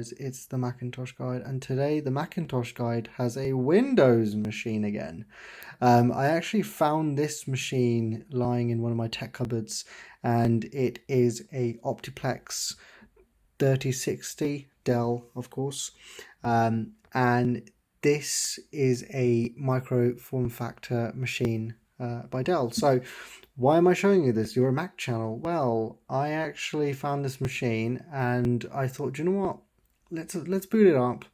guys, it's the Macintosh Guide, and today the Macintosh Guide has a Windows machine again. I actually found this machine lying in one of my tech cupboards, and it is a Optiplex 3060 Dell, of course, and this is a micro form factor machine by Dell. So why am I showing you this? You're a Mac channel. Well, I actually found this machine and I thought, do you know what? Let's boot it up.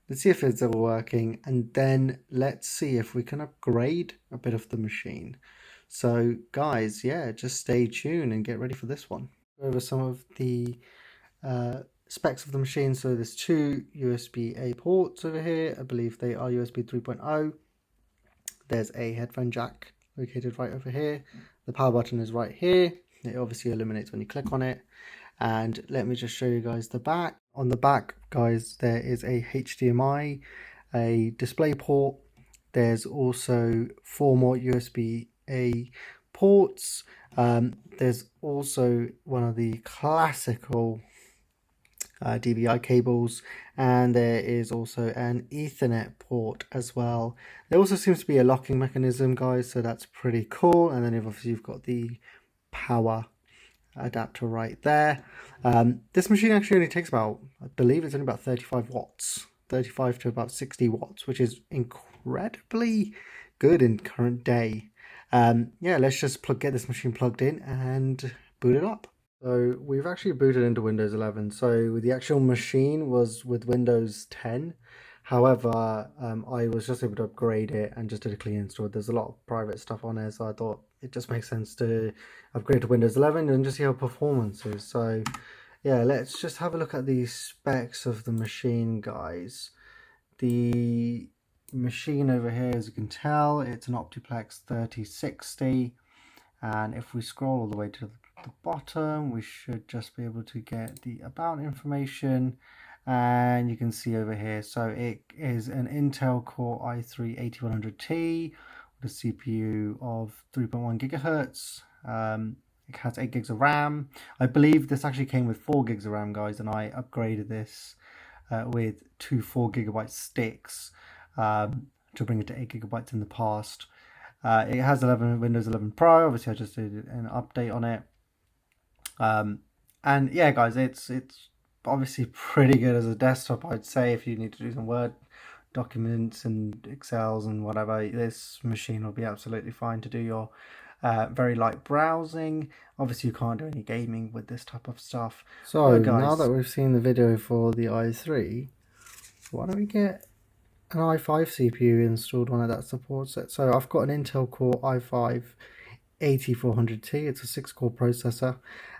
Let's see if it's ever working, and then let's see if we can upgrade a bit of the machine. So guys, yeah, just stay tuned and get ready for this one. Over some of the specs of the machine. So there's two USB-A ports over here. I believe they are USB 3.0. There's a headphone jack located right over here. The power button is right here. It obviously illuminates when you click on it. And let me just show you guys the back. On the back, guys, there is a HDMI, a display port. There's also 4 more USB-A ports. There's also one of the classical DVI cables, and there is also an Ethernet port as well. There also seems to be a locking mechanism, guys, so that's pretty cool. And then obviously you've got the power adapter right there. This machine actually only takes about, I believe it's only about 35 watts, 35 to about 60 watts, which is incredibly good in current day. Yeah, let's just get this machine plugged in and boot it up. So we've actually booted into Windows 11. So the actual machine was with Windows 10. However, I was just able to upgrade it and just did a clean install. There's a lot of private stuff on there, so I thought it just makes sense to upgrade to Windows 11 and just see how performance is. So yeah, let's just have a look at the specs of the machine, guys. The machine over here, as you can tell, it's an Optiplex 3060. And if we scroll all the way to the bottom, we should just be able to get the about information, and you can see over here, so it is an Intel Core i3-8100T with a CPU of 3.1 gigahertz. It has 8 gigs of RAM. I believe this actually came with 4 gigs of RAM, guys, and I upgraded this with 2 4GB sticks to bring it to 8 gigabytes in the past. It has Windows 11 Pro. Obviously, I just did an update on it. And yeah, guys, it's obviously pretty good as a desktop, I'd say. If you need to do some Word documents and Excels and whatever, this machine will be absolutely fine to do your very light browsing. Obviously, you can't do any gaming with this type of stuff. So guys, now that we've seen the video for the i3, why don't we get an i5 CPU installed on it that supports it? So I've got an Intel Core i5 8400T. It's a 6-core processor,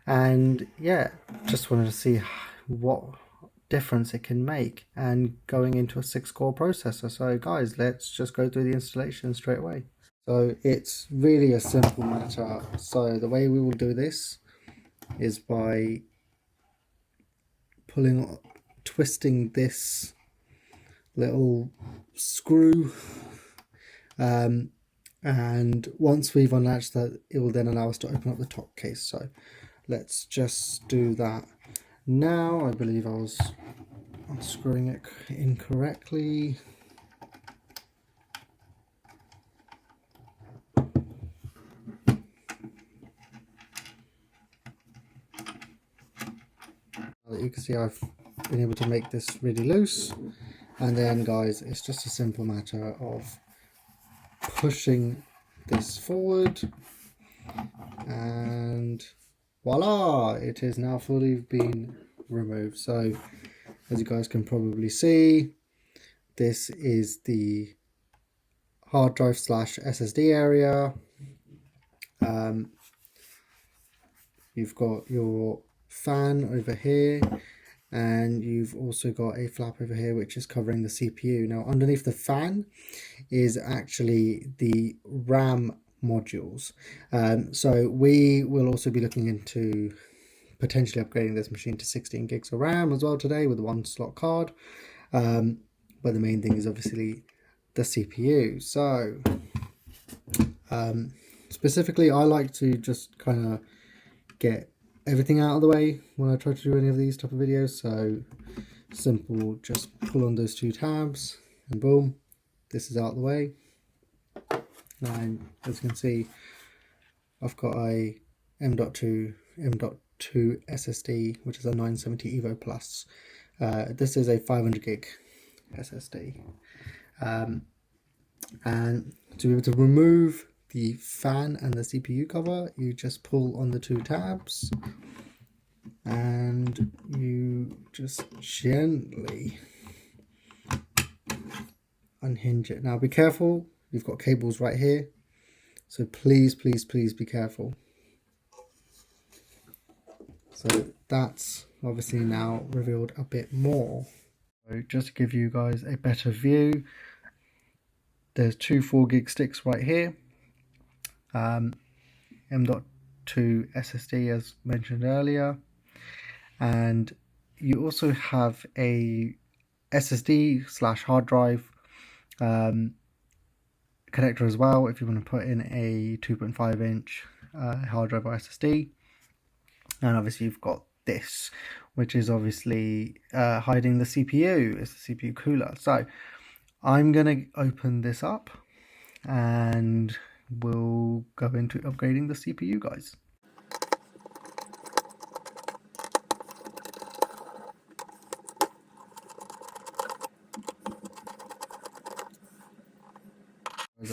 and yeah, just wanted to see what difference it can make and going into a 6-core processor. So guys, let's just go through the installation straight away. So it's really a simple matter. So the way we will do this is by twisting this little screw, and once we've unlatched that, it will then allow us to open up the top case. So let's just do that now. I believe I was unscrewing it incorrectly. You can see I've been able to make this really loose, and then guys, it's just a simple matter of pushing this forward, and voila, it is now fully been removed. So as you guys can probably see, this is the hard drive / SSD area. You've got your fan over here, and you've also got a flap over here which is covering the CPU. Now underneath the fan is actually the RAM modules. So we will also be looking into potentially upgrading this machine to 16 gigs of RAM as well today with a 1-slot card. But the main thing is obviously the CPU. So specifically, I like to just kind of get everything out of the way when I try to do any of these type of videos. So simple, just pull on those two tabs and boom, this is out of the way. And as you can see, I've got a M.2 SSD, which is a 970 Evo Plus. This is a 500 gig SSD. And to be able to remove the fan and the CPU cover, you just pull on the two tabs and you just gently unhinge it. Now be careful, you've got cables right here, so please be careful. So that's obviously now revealed a bit more. So just to give you guys a better view, there's two 4 gig sticks right here, M.2 SSD as mentioned earlier, and you also have a SSD / hard drive connector as well if you want to put in a 2.5 inch hard drive or SSD. And obviously you've got this, which is obviously hiding the CPU. It's the CPU cooler. So I'm going to open this up and we'll go into upgrading the CPU, guys.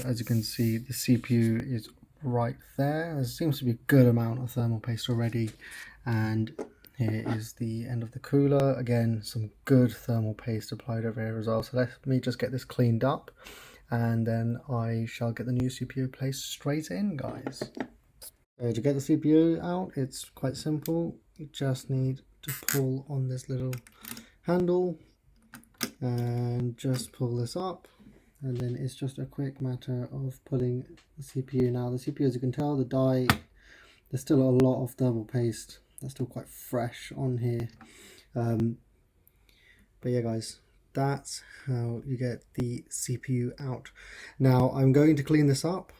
As you can see, the CPU is right there. There seems to be a good amount of thermal paste already, and here is the end of the cooler. Again, some good thermal paste applied over here as well. So let me just get this cleaned up and then I shall get the new CPU placed straight in, guys. So to get the CPU out, it's quite simple. You just need to pull on this little handle and just pull this up, and then it's just a quick matter of pulling the CPU. Now the CPU, as you can tell, the die, there's still a lot of thermal paste that's still quite fresh on here, but yeah guys, that's how you get the CPU out. Now I'm going to clean this up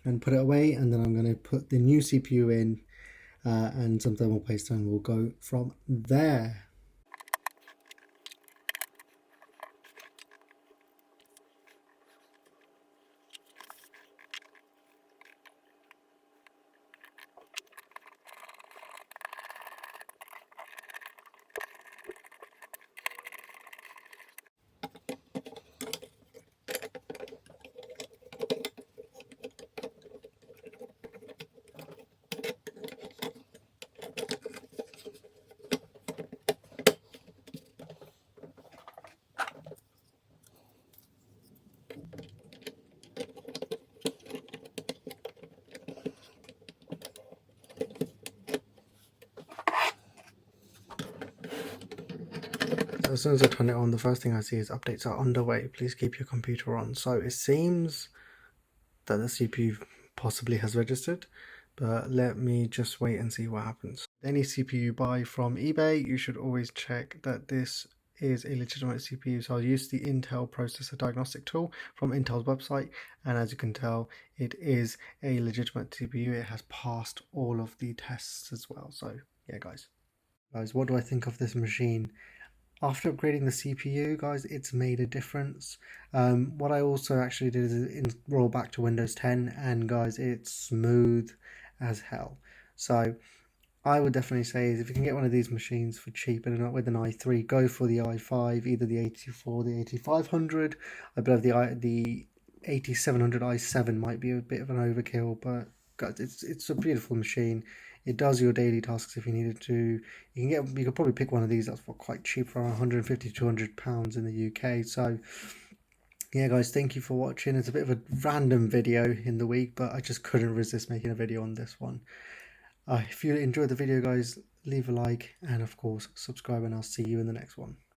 and put it away, and then I'm going to put the new CPU in and some thermal paste, and we'll go from there. As soon as I turn it on, the first thing I see is updates are underway. Please keep your computer on. So it seems that the CPU possibly has registered, but let me just wait and see what happens. Any CPU you buy from eBay, you should always check that this is a legitimate CPU. So I'll use the Intel processor diagnostic tool from Intel's website, and as you can tell, it is a legitimate CPU. It has passed all of the tests as well. So yeah guys, what do I think of this machine? After upgrading the CPU, guys, it's made a difference. What I also actually did is roll back to Windows 10, and guys, it's smooth as hell. So I would definitely say is if you can get one of these machines for cheap and not with an i3, go for the i5, either the 84, the 8500. I believe the 8700 i7 might be a bit of an overkill, but guys, it's a beautiful machine. It does your daily tasks if you needed to. You could probably pick one of these that's for quite cheap, for 150 to £200 in the UK. So yeah guys, thank you for watching. It's a bit of a random video in the week, but I just couldn't resist making a video on this one. If you enjoyed the video guys, leave a like and of course subscribe, and I'll see you in the next one.